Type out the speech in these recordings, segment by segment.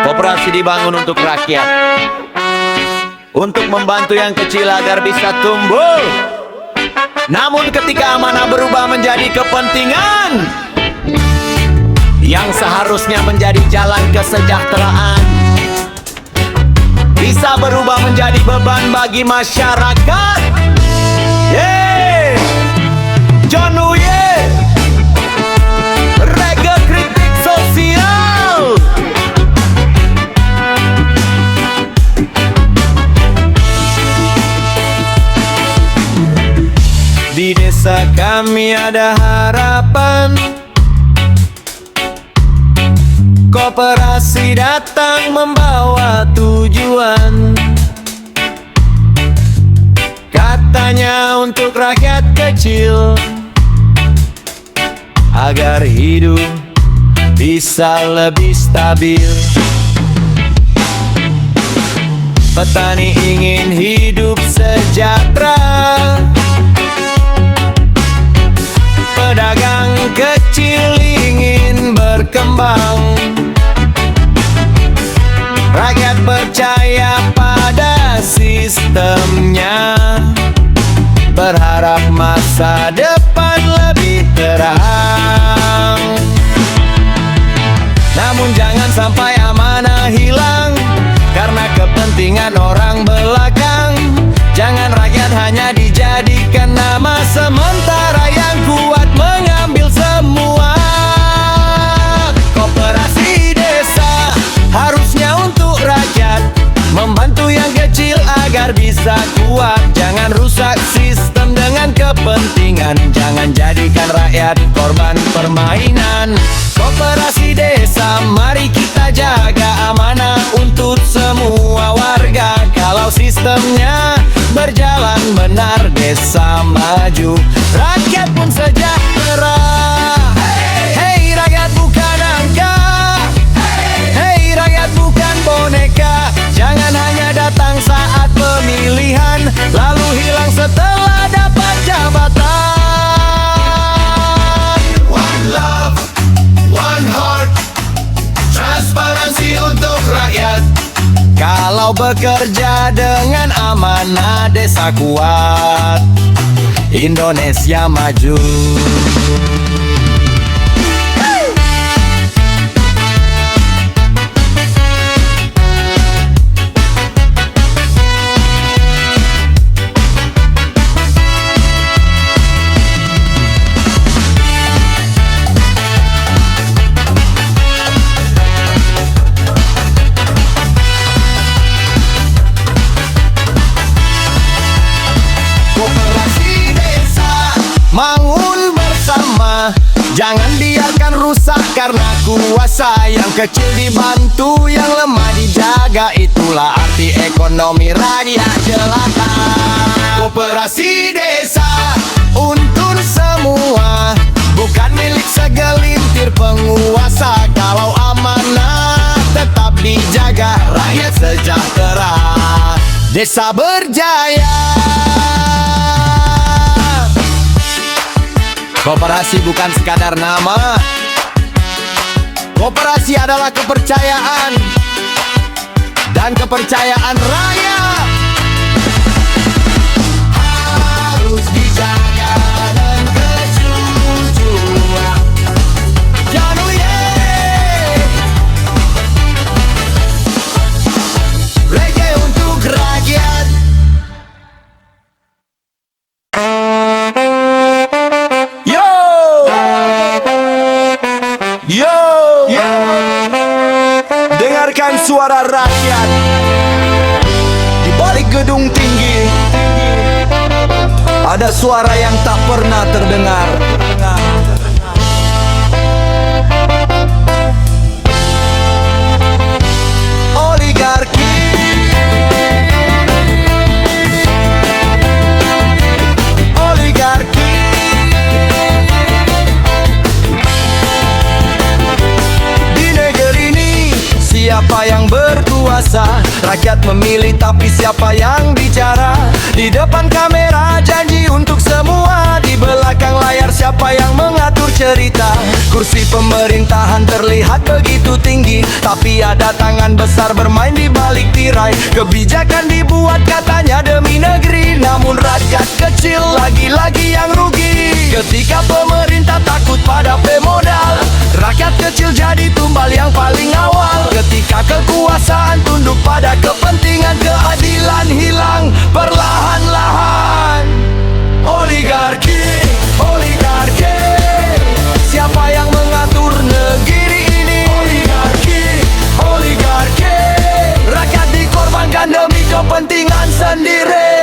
Koperasi dibangun untuk rakyat, untuk membantu yang kecil agar bisa tumbuh. Namun ketika amanah berubah menjadi kepentingan yang seharusnya menjadi jalan kesejahteraan, bisa berubah menjadi beban bagi masyarakat. John Uye, Reggae Kritik Sosial. Di desa kami ada harapan, koperasi datang membawa tujuan. Katanya untuk rakyat kecil, agar hidup bisa lebih stabil. Petani ingin hidup sejahtera, pedagang kecil ingin berkembang. Rakyat percaya pada sistemnya, berharap masa depan lebih terang. Namun jangan sampai amanah hilang karena kepentingan orang belakang. Jangan rakyat hanya dijadikan nama, sementara yang kuat mengambil semua. Koperasi desa harusnya untuk rakyat, membantu yang kecil agar bisa kuat. Jangan rusak sistem dengan kepentingan, jangan jadikan rakyat korban permainan. Koperasi desa, mari kita jaga amanah untuk semua warga. Kalau sistemnya berjalan benar, desa maju, rakyat pun sejahtera. Hei rakyat bukan angka, hei rakyat bukan boneka. Jangan hanya datang saat pemilihan, lalu hilang setelah dapat jabatan. One love, one heart, transparansi untuk rakyat. Kalau bekerja dengan amanah, desa kuat, Indonesia maju. Bangun bersama, jangan biarkan rusak karena kuasa. Yang kecil dibantu, yang lemah dijaga. Itulah arti ekonomi rakyat jelata. Koperasi desa untuk semua, bukan milik segelintir penguasa. Kalau amanah tetap dijaga, rakyat sejahtera, desa berjaya. Koperasi bukan sekadar nama, koperasi adalah kepercayaan, dan kepercayaan rakyat harus dijaga dan kejujuran. John Uye, reggae untuk rakyat. Dengarkan suara rakyat di balik gedung tinggi. Ada suara yang tak pernah terdengar. Oligarki, oligarki. Di negeri ini siapa yang berkuasa? berkuasa. Rakyat memilih tapi siapa yang bicara? Di depan kamera janji untuk semua, di belakang layar siapa yang mengatur cerita? Kursi pemerintahan terlihat begitu tinggi, tapi ada tangan besar bermain di balik tirai. Kebijakan dibuat katanya demi negeri, namun rakyat kecil lagi-lagi yang rugi. Ketika pemerintah takut pada pemodal, rakyat kecil jadi tumbal yang paling awal. Ketika kekuasaan tunduk pada kepentingan, keadilan hilang perlahan-lahan. Oligarki, oligarki, siapa yang mengatur negeri ini? Oligarki, oligarki, rakyat dikorbankan demi kepentingan sendiri.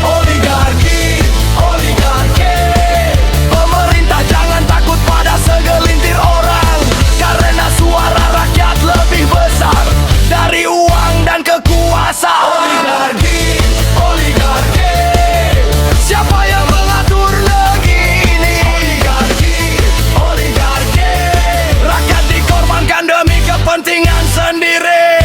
Oligarki, oligarki, siapa yang mengatur negeri ini? Oligarki, oligarki, rakyat dikorbankan demi kepentingan sendiri.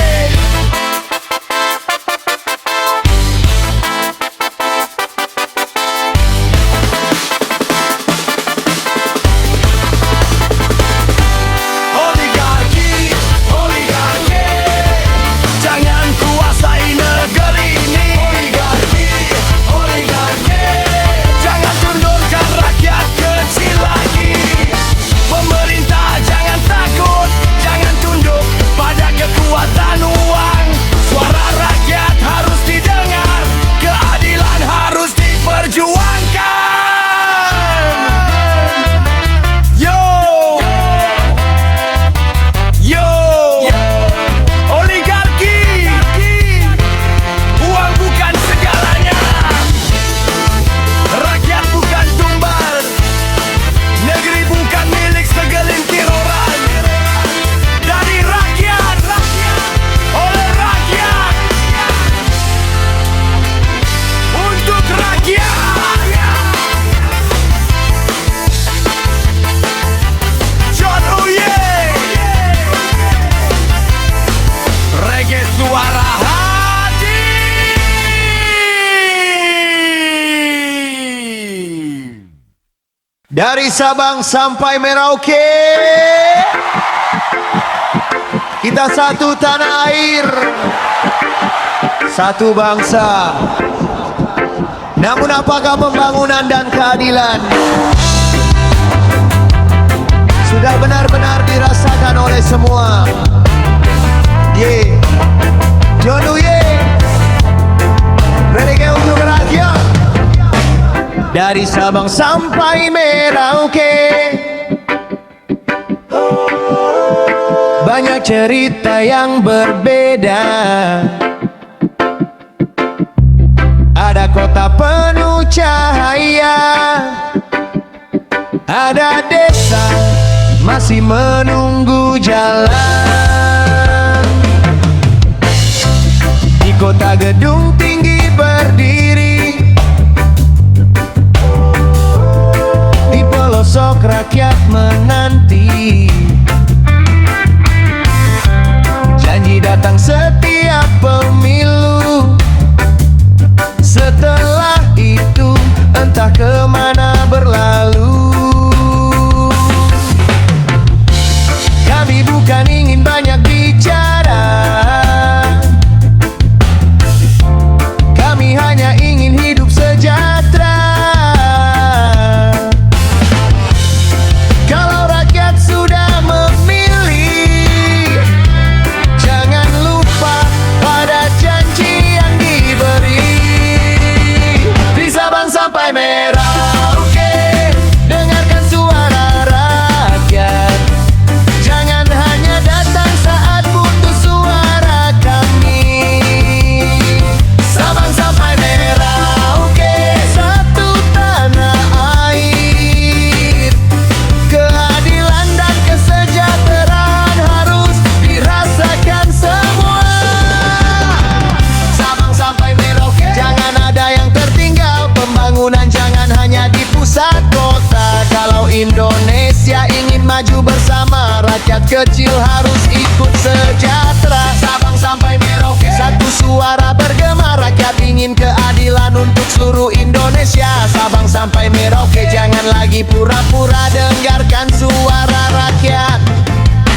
Oligarki, oligarki, jangan kuasai negeri ini. Oligarki, oligarki, jangan tundukkan rakyat kecil lagi. Pemerintah jangan takut, jangan tunduk pada kekuatan uang. Suara rakyat harus didengar, keadilan harus diperjuangkan. Yo, yo, oligarki, uang bukan segalanya. Rakyat bukan tumbal, negeri bukan milik segelintir orang. Dari rakyat, oleh rakyat, untuk rakyat. John Uye, reggae suara hati. Dari Sabang sampai Merauke, kita satu tanah air, satu bangsa. Namun apakah pembangunan dan keadilan sudah benar-benar dirasakan oleh semua? Ye, Jonu ye, reggae untuk rakyat. Dari Sabang sampai Merauke, banyak cerita yang berbeda. Ada kota penuh cahaya, ada desa masih menunggu jalan. Di kota gedung tinggi berdiri, di pelosok rakyat menanti. Janji datang setiap pemilu, setelah itu entah kemana berlalu. Kami bukan ingin banyak bicara, kami hanya ingin hidup sejahtera. Kalau rakyat sudah memilih, jangan lupa pada kecil harus ikut sejahtera. Sabang sampai Merauke satu suara bergema. Rakyat ingin keadilan untuk seluruh Indonesia. Sabang sampai Merauke jangan lagi pura-pura, dengarkan suara rakyat,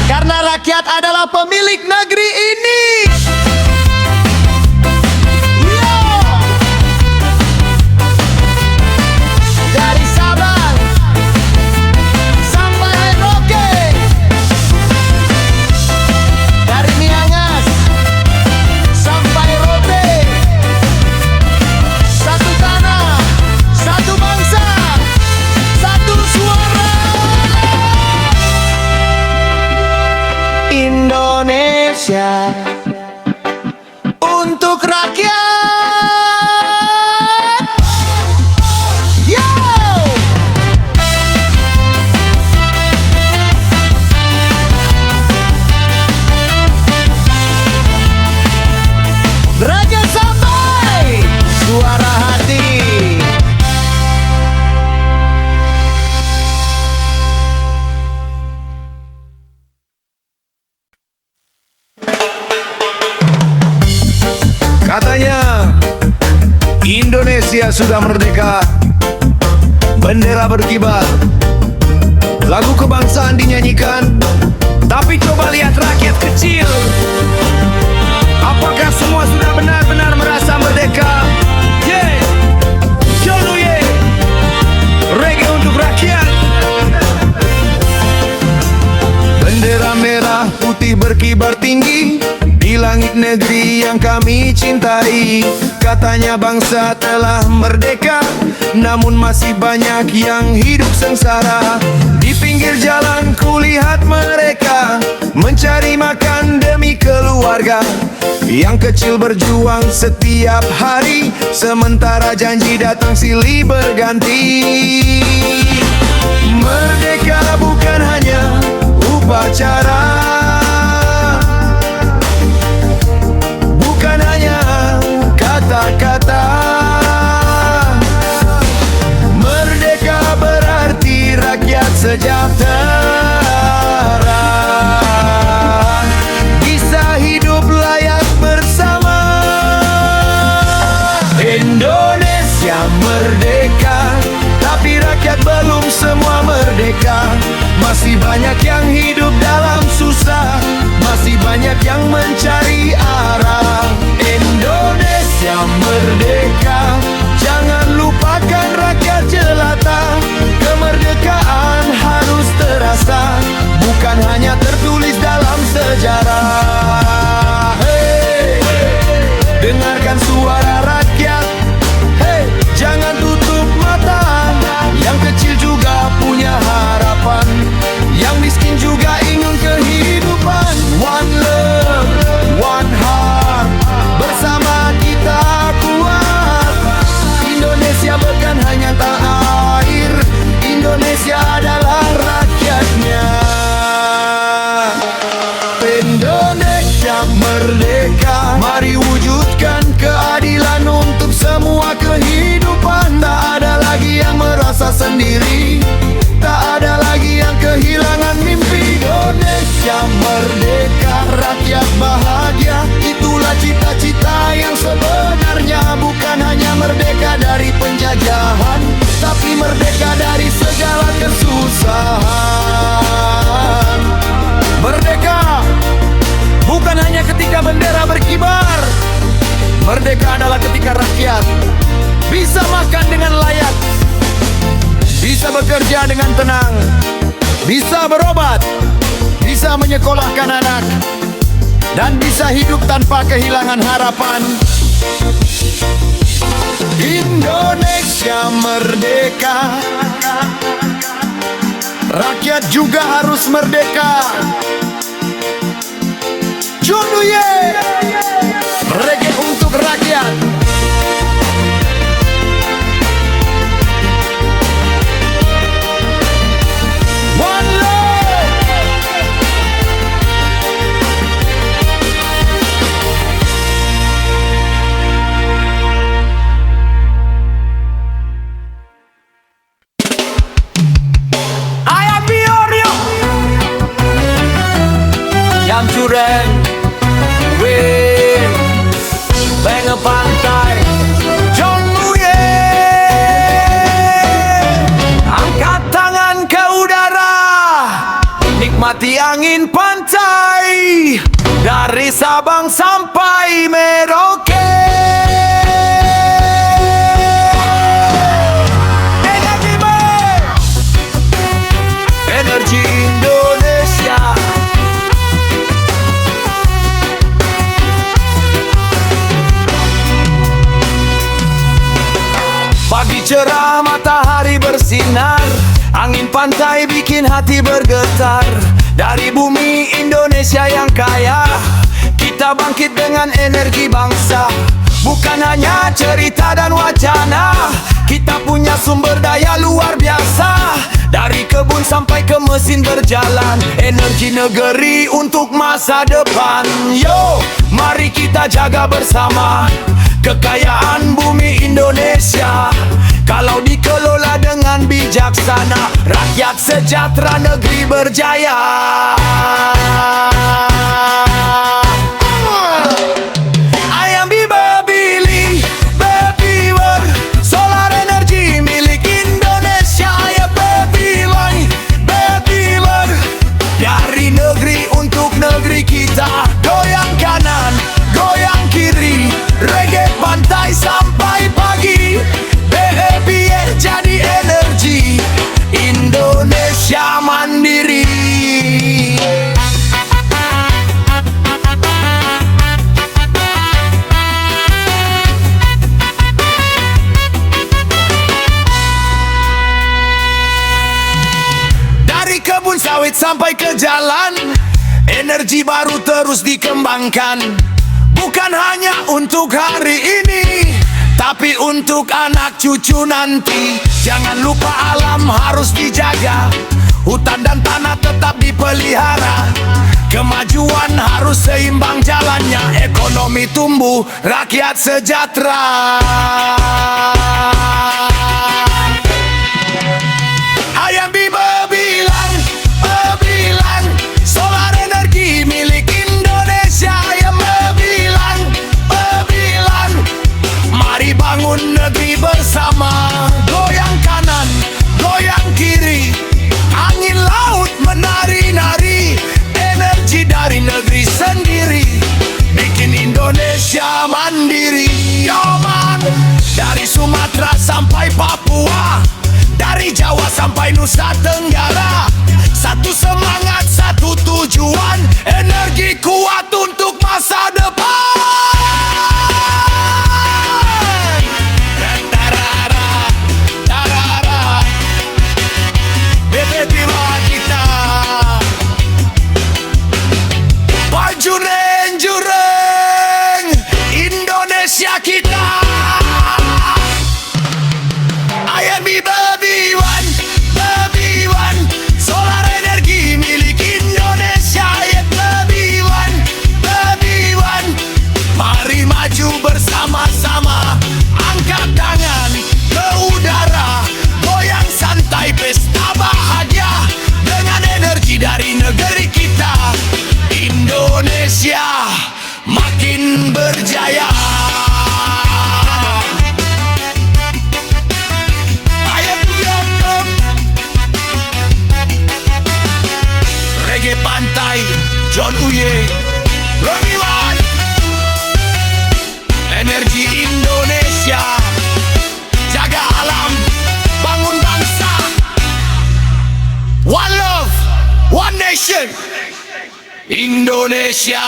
karena rakyat adalah pemilik negeri ini. Dari Sabang sampai Merauke, dari Miangas sampai Rote, satu tanah, satu bangsa, satu suara. Indonesia untuk rakyat. Yo! Raja sampai suara hati. Katanya Indonesia sudah merdeka, bendera berkibar, lagu kebangsaan dinyanyikan. Tapi coba lihat rakyat kecil, apakah semua sudah benar-benar merasa merdeka? Ye, jono ye, reggae untuk rakyat. Bendera merah putih berkibar tinggi di langit negeri yang kami cintai. Katanya bangsa telah merdeka, namun masih banyak yang hidup sengsara. Di pinggir jalan kulihat mereka mencari makan demi keluarga. Yang kecil berjuang setiap hari, sementara janji datang silih berganti. Merdeka bukan hanya upacara, bukan hanya kata-kata. Merdeka berarti rakyat sejahtera, bisa hidup layak bersama. Indonesia merdeka, tapi rakyat belum semua merdeka. Masih banyak yang hidup dalam susah, masih banyak yang mencari arah. Indonesia merdeka, jangan lupakan rakyat jelata. Kemerdekaan harus terasa, bukan hanya tertulis dalam sejarah. Hey, dengarkan suara rakyat. Hey, jangan tutup mata. Yang kecil juga punya harapan, yang miskin juga ingin kehidupan. One love, one heart, bersama kita kuat. Indonesia bukan hanya tanah air, Indonesia adalah rakyatnya. Indonesia merdeka, mari wujudkan keadilan untuk semua kehidupan. Tak ada lagi yang merasa sendiri, tak ada lagi yang kehilangan mimpi. Indonesia merdeka, rakyat bahagia, itulah cita-cita yang sebenarnya. Bukan hanya merdeka dari penjajahan, tapi merdeka dari segala kesusahan. Merdeka bukan hanya ketika bendera berkibar, merdeka adalah ketika rakyat bisa makan dengan layak, bisa bekerja dengan tenang, bisa berobat, bisa menyekolahkan anak, dan bisa hidup tanpa kehilangan harapan. Indonesia merdeka, rakyat juga harus merdeka. Junduye, reggae untuk rakyat. One love. I am Biorio. angin pantai, dari Sabang sampai Merauke. Energi Indonesia. Pagi cerah, matahari bersinar, angin pantai bikin hati bergetar. Dari bumi Indonesia yang kaya, kita bangkit dengan energi bangsa. Bukan hanya cerita dan wacana, kita punya sumber daya luar biasa. Dari kebun sampai ke mesin berjalan, energi negeri untuk masa depan. Yo, mari kita jaga bersama kekayaan bumi Indonesia. Kalau dikelola dengan bijaksana, rakyat sejahtera, negeri berjaya. Kita goyang kanan, goyang kiri, reggae pantai sampai pagi. BEPR jadi energi Indonesia mandiri. Dari kebun sawit sampai ke jalan, energi baru terus dikembangkan. Bukan hanya untuk hari ini, tapi untuk anak cucu nanti. Jangan lupa alam harus dijaga, hutan dan tanah tetap dipelihara. Kemajuan harus seimbang jalannya, ekonomi tumbuh, rakyat sejahtera. Ayam Biba bilang, solar energi milik Indonesia. Ayam bilang, mari bangun negeri bersama. Goyang kanan, goyang kiri, angin laut menari-nari. Energi dari negeri sendiri, bikin Indonesia mandiri. Yo man, dari Sumatera sampai Papua, dari Jawa sampai Nusa Tenggara, satu semangat, satu tujuan, energi kuat untuk masa depan. BPR kita baju jureng Indonesia kita. IMB Baby One, solar energi milik Indonesia. Baby One, mari maju bersama-sama. Angkat tangan ke udara, goyang santai, pesta bahagia dengan energi dari negeri kita. Indonesia makin berjaya. Reggae pantai, John Uye, Remiwan. Energi Indonesia, jaga alam, bangun bangsa. One love, one nation, Indonesia.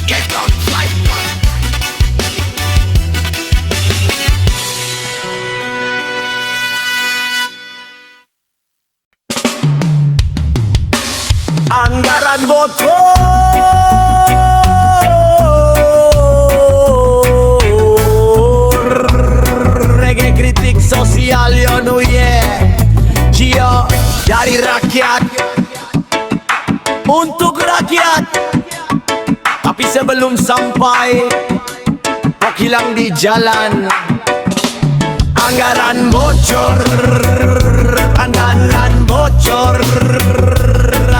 Get on flight. Anggaran bocor, reggae kritik sosial yono ye. Cio dari rakyat untuk rakyat. Tapi sebelum sampai, kok hilang di jalan. Anggaran bocor, anggaran bocor.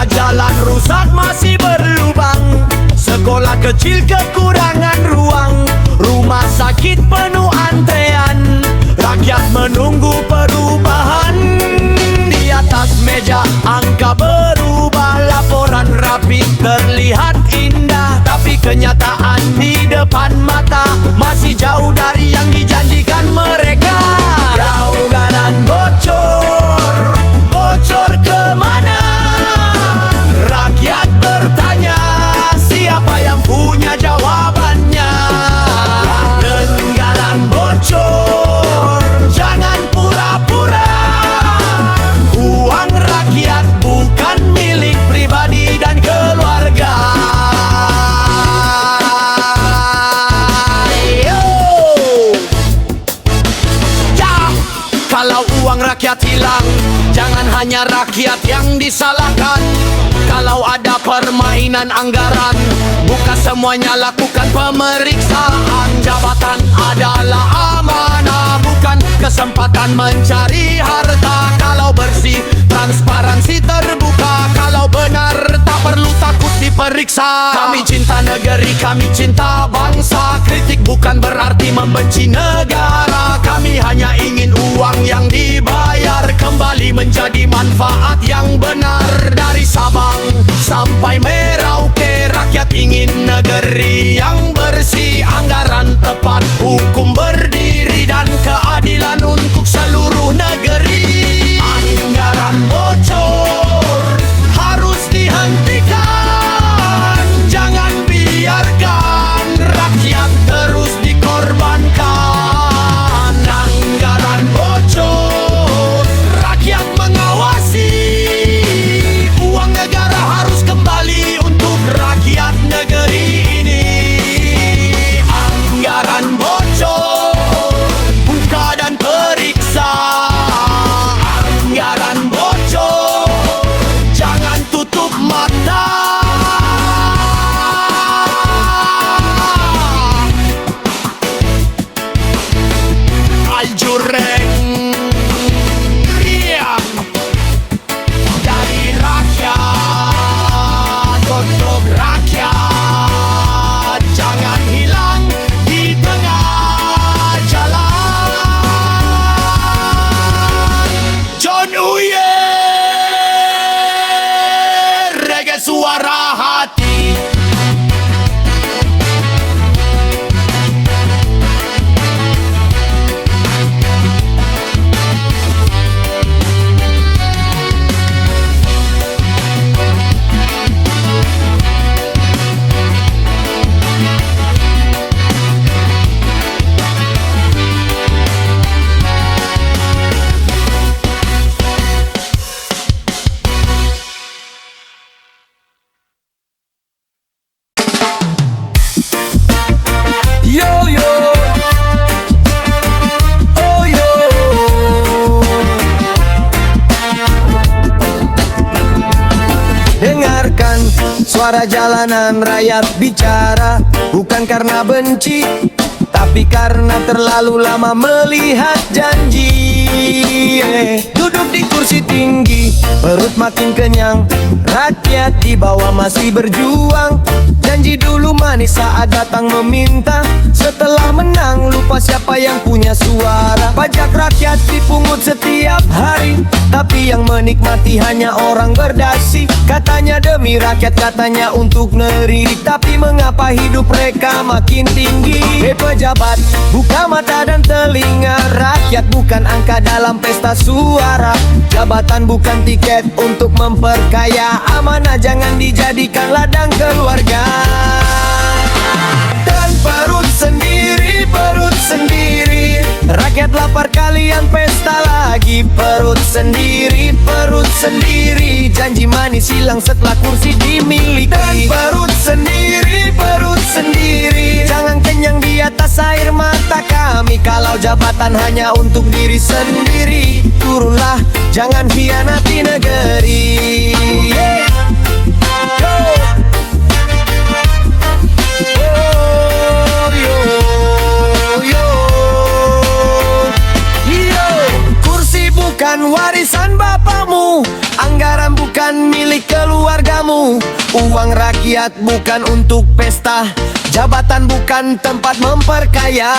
Jalan rusak masih berlubang, sekolah kecil kekurangan ruang, rumah sakit penuh antrean, rakyat menunggu perubahan. terlihat indah, tapi kenyataan di depan mata masih jauh dari yang dijanjikan mereka. Jauh bocor, bocor kemana? Rakyat bertanya, siapa yang punya jawabannya? Tenggalan bocor, jangan pura-pura. Uang rakyat bukan milik pribadi dan keluarga. Yo! Ya, kalau uang rakyat hilang, jangan hanya rakyat yang disalahkan. Kalau ada permainan anggaran, bukan semuanya lakukan pemeriksaan. Jabatan adalah amanah, bukan kesempatan mencari harta. Kalau bersih, transparansi terbuka. Kalau benar, tak perlu takut diperiksa. Kami cinta negeri, kami cinta bangsa. Kritik bukan berarti membenci negara. Kami hanya ingin uang yang dibayar kembali menjadi manfaat yang benar. Dari Sabang sampai Merauke, rakyat ingin negeri yang bersih, anggaran tepat, hukum berdiri, dan keadilan untuk seluruh negeri. Anggaran bocor harus dihentikan. Jangan biarkan rakyat terus dikorbankan. Anggaran bocor, rakyat mengawasi. Uang negara harus kembali untuk rakyat negeri ini. Anggaran bocor, buka dan periksa. Anggaran bocor, jangan tutup mata. Aljureng riang dari rakyat untuk rakyat, jangan hilang di tengah jalan. John Uye, reggae suara hati. Yo yo, oh yo. Dengarkan suara jalanan rakyat bicara, bukan karena benci, tapi karena terlalu lama melihat janji. Duduk di kursi tinggi, perut makin kenyang, rakyat di bawah masih berjuang. Janji dulu manis saat datang meminta, setelah menang lupa siapa yang punya suara. Pajak rakyat dipungut setiap hari, tapi yang menikmati hanya orang berdasi. Katanya demi rakyat, katanya untuk negeri, tapi mengapa hidup mereka makin tinggi? Pejabat, buka mata dan telinga, rakyat bukan angka dalam pesta suara. Jabatan bukan tiket untuk memperkaya, amanah jangan dijadikan ladang keluarga. Dan perut sendiri, rakyat lapar kalian pesta lagi. Perut sendiri, janji manis hilang setelah kursi dimiliki. Dan perut sendiri, jangan kenyang di atas air mata kami. Kalau jabatan hanya untuk diri sendiri, turunlah, jangan hianati negeri. Kursi bukan warisan bapakmu, anggaran bukan milik keluargamu. Uang rakyat rakyat bukan untuk pesta, jabatan bukan tempat memperkaya.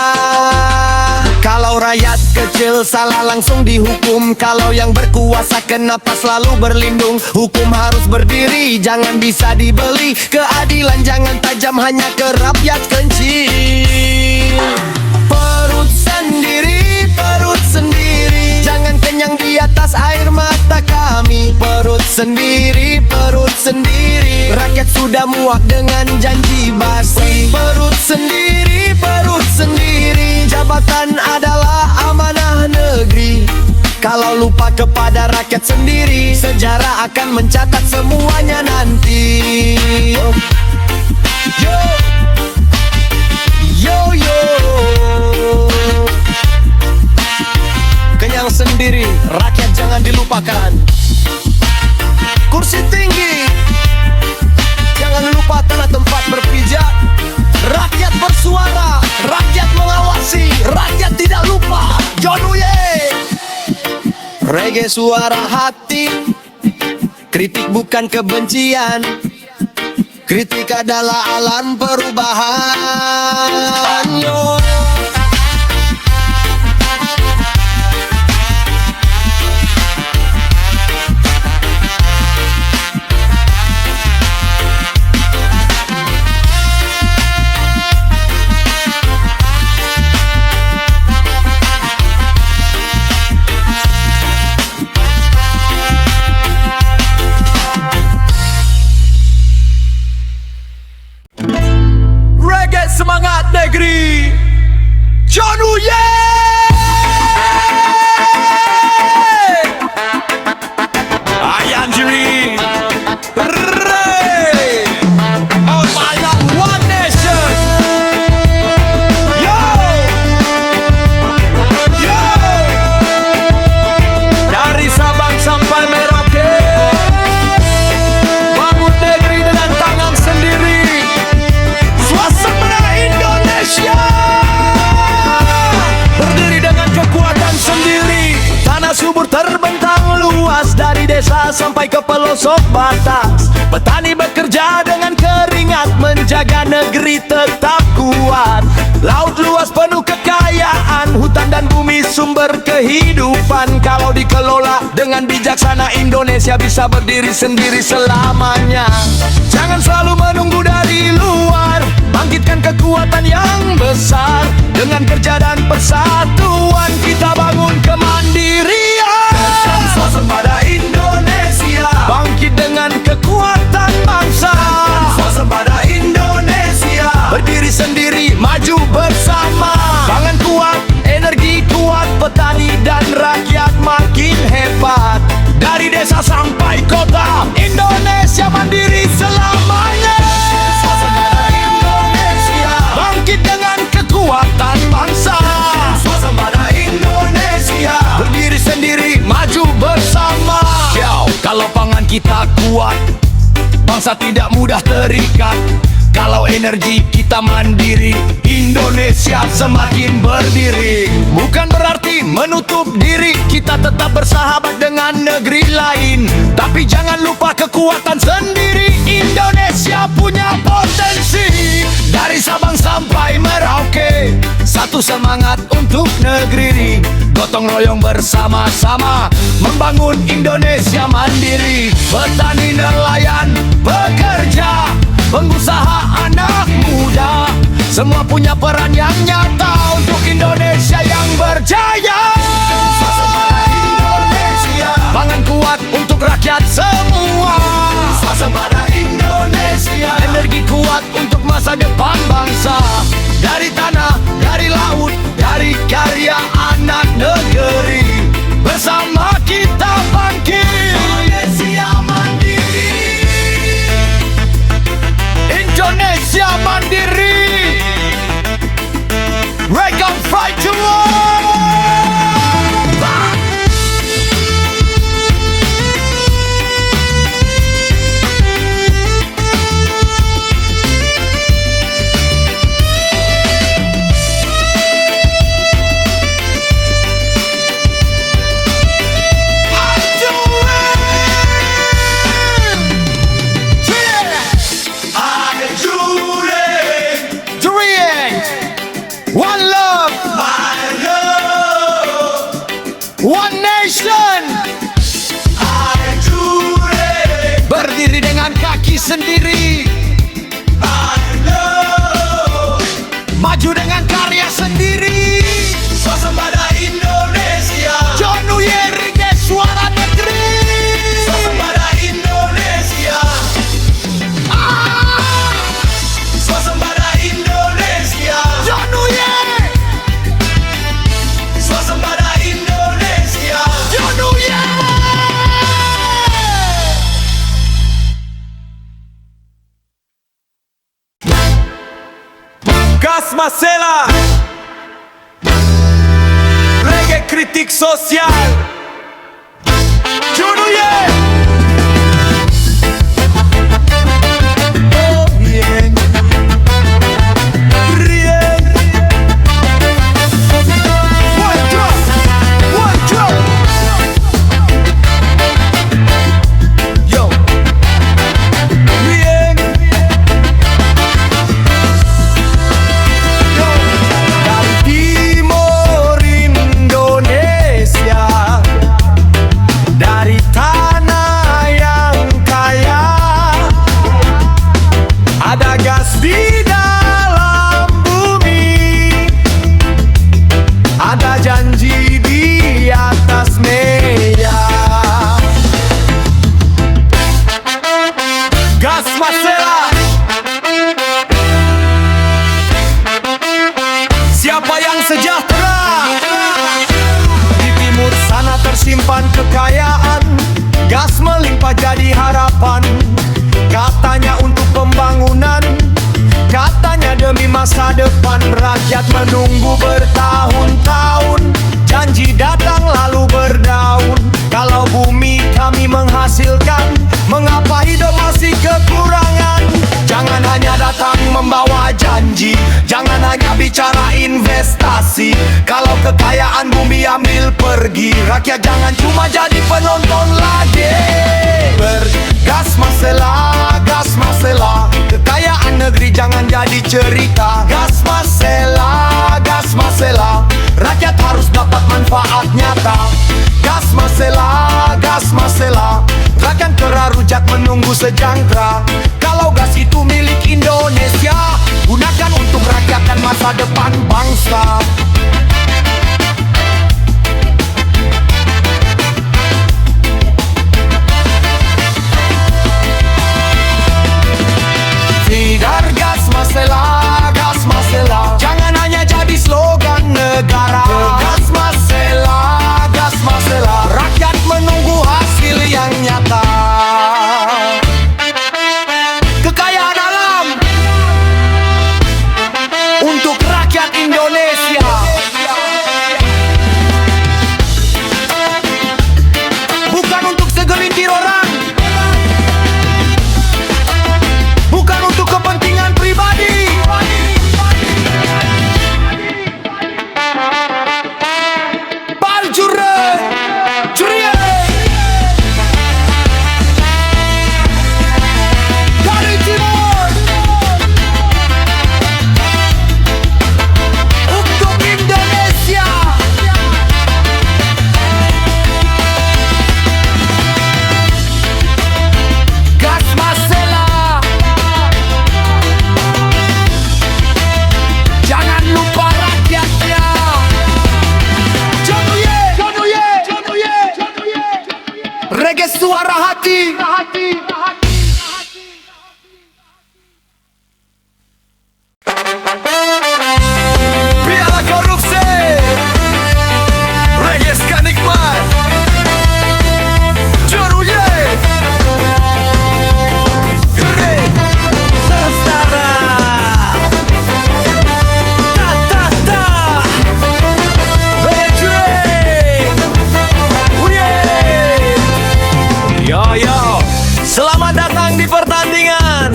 Kalau rakyat kecil salah langsung dihukum. Kalau yang berkuasa kenapa selalu berlindung? Hukum harus berdiri, jangan bisa dibeli. Keadilan jangan tajam hanya ke rakyat kecil. Perut sendiri, perut sendiri, jangan kenyang di atas air mata kami. Perut sendiri, perut sendiri, rakyat sudah muak dengan janji basi. Perut sendiri, perut sendiri, jabatan adalah amanah negeri. Kalau lupa kepada rakyat sendiri, sejarah akan mencatat semuanya nanti. Yo, yo, yo. Kenyang sendiri, rakyat jangan dilupakan. Kursi tinggi, jangan lupa tanah tempat berpijak. Rakyat bersuara, rakyat mengawasi, rakyat tidak lupa. John Uye. Reggae suara hati, kritik bukan kebencian, kritik adalah alam perubahan. Yo. Semangat negeri, John Uye. Ayan Jiri, Ray, oh my God, one nation. Yo, yo, dari Sabang sampai Merauke, bangun negeri dengan tangan sendiri. Suasana Indonesia berdiri dengan kekuatan sendiri. Tanah subur terbentang luas dari desa sampai ke pelosok batas. Petani bekerja dengan keringat menjaga negeri tetap kuat. Laut luas penuh kekayaan, hutan dan bumi sumber kehidupan. Kalau dikelola dengan bijaksana, Indonesia bisa berdiri sendiri selamanya. Jangan selalu menunggu dari luar, bangkitkan kekuatan yang besar. Dengan kerja dan persatuan kita bangun kemandirian. Swasembada Indonesia, bangkit dengan kekuatan bangsa. Swasembada Indonesia, berdiri sendiri, maju bersama. Pangan kuat, energi kuat, petani dan rakyat makin hebat. Dari desa sampai kota, Indonesia mandiri selamanya. Bangkit dengan kekuatan bangsa. Swasembada Indonesia, berdiri sendiri, maju bersama. Kalau pangan kita kuat, bangsa tidak mudah terikat. Kalau energi kita mandiri, Indonesia semakin berdiri. Bukan berarti menutup diri, kita tetap bersahabat dengan negeri lain. Tapi jangan lupa kekuatan sendiri, Indonesia punya potensi. Dari Sabang sampai Merauke, satu semangat untuk negeri. Gotong royong bersama-sama membangun Indonesia mandiri. Petani nelayan bekerja, pengusaha anak muda, semua punya peran yang nyata untuk Indonesia yang berjaya. Indonesia, pangan kuat untuk rakyat semua. Swasembada Indonesia, energi kuat untuk masa depan bangsa. Dari tanah, dari laut, dari karya anak negeri, bersama kita bangkit. Indonesia mandiri, Indonesia mandiri. Wake up, fight to war. One Nation. Berdiri dengan kaki sendiri. Maju dengan karya sendiri. Swasembada Indonesia. John Nuyeri, suara negeri. Swasembada Indonesia. Swasembada Indonesia. John Nuyeri, Swasembada Indonesia. John Nuyeri. Gas Masela. Reggae kritik sosial. Junuye. Oh yeah. Rien. One drop. One drop. Yo. Rien. Dari timur Indonesia, dari tanah yang kaya, ada gas di dalam bumi, ada janji di atas meja. Gas Masela. Siapa yang sejahtera? Di timur sana tersimpan kekayaan, gas melimpah jadi harapan. Katanya untuk pembangunan, katanya demi masa depan. Rakyat menunggu bertahun-tahun, janji datang lalu berdaun. Kalau bumi kami menghasilkan, mengapa hidup masih kekurangan? Jangan hanya datang membawa janji, jangan hanya bicara investasi. Kalau kekayaan bumi ambil pergi, rakyat jangan cuma jadi penonton lagi. Bergas Masela, gas Masela, kekayaan negeri jangan jadi cerita. Gas Masela, gas Masela, rakyat harus dapat manfaat nyata. Gas Masela, gas Masela, rakyat terarujak menunggu sejahtera. Kalau gas itu milik Indonesia, gunakan untuk rakyat dan masa depan bangsa. Tidar gas Masela, gas Masela, jangan hanya jadi slogan negara. Gas Masela, gas Masela, rakyat menunggu hasil yang nyata. Kekayaan alam untuk rakyat Indonesia. Bukan untuk segelintir orang, bukan untuk kepentingan pribadi. Paljure, curie. Dari timur untuk Indonesia. Gas Masela, jangan lupa rakyatnya. Jonuye, Jonuye, Jonuye, Jonuye. Reggae suara hati. Piala korupsi, reggae ska nikmat. Jonuye. Gede. Setara. Ta ta ta. Reggae. Uye. Yo yo. Selamat datang di pertandingan.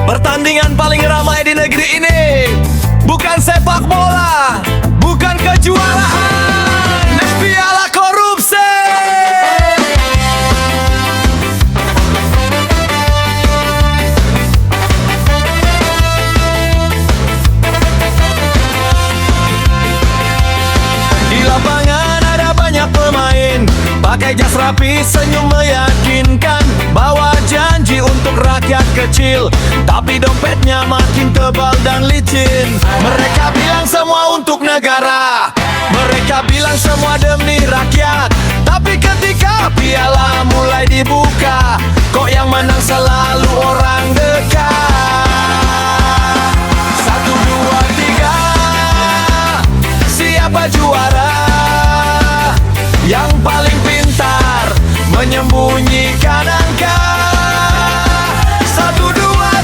Pertandingan paling ramai di negeri ini. Bukan sepak bola, bukan kejuaraan, piala korupsi. Di lapangan ada banyak pemain Pakai jas rapi, senyum meyakinkan, bawa janji untuk rakyat kecil, tapi dompetnya makin tebal dan licin. Mereka bilang semua untuk negara, mereka bilang semua demi rakyat, tapi ketika piala mulai dibuka, kok yang menang selalu orang dekat. 1, 2, 3, siapa juara? Yang paling pintar menyembunyikan angka. 1, 2,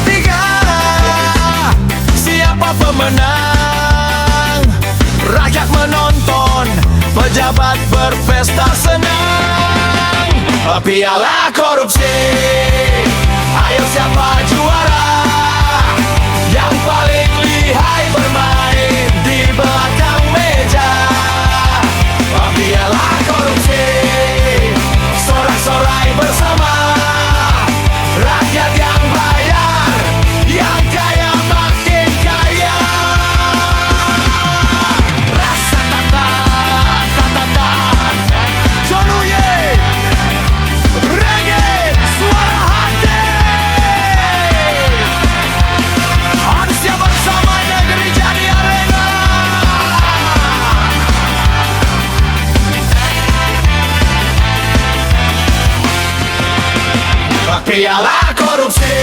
3, siapa pemenang? Rakyat menonton, pejabat berpesta senang. Piala korupsi, ayo siapa juara? Yang paling lihai bermain di belakang meja. Piala korupsi, sorak-sorai bersama, rakyat yang bayar, yang kaya makin kaya. Rasa tata, tata, John Uye, reggae, suara hati. Harusnya bersama negeri jadi arena. Piala korupsi,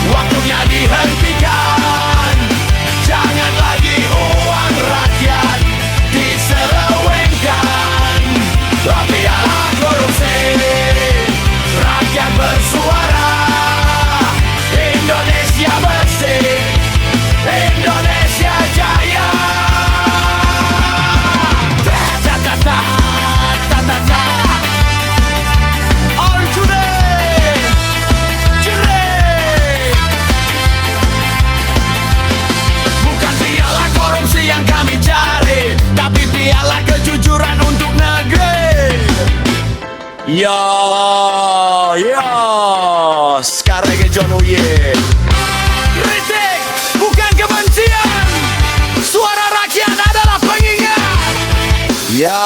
waktunya dihentikan. Jangan lagi uang rakyat diselewengkan. Piala korupsi, rakyat bersuara. Indonesia bersih, Indonesia jaya. Ta-ta-ta, ta-ta-ta. All today, Jere. Bukan piala korupsi yang kami cari, tapi piala kejujuran untuk negeri. Ya, sekarang ke John Uye. Kritik bukan kebencian, suara rakyat adalah pengingat. Ya.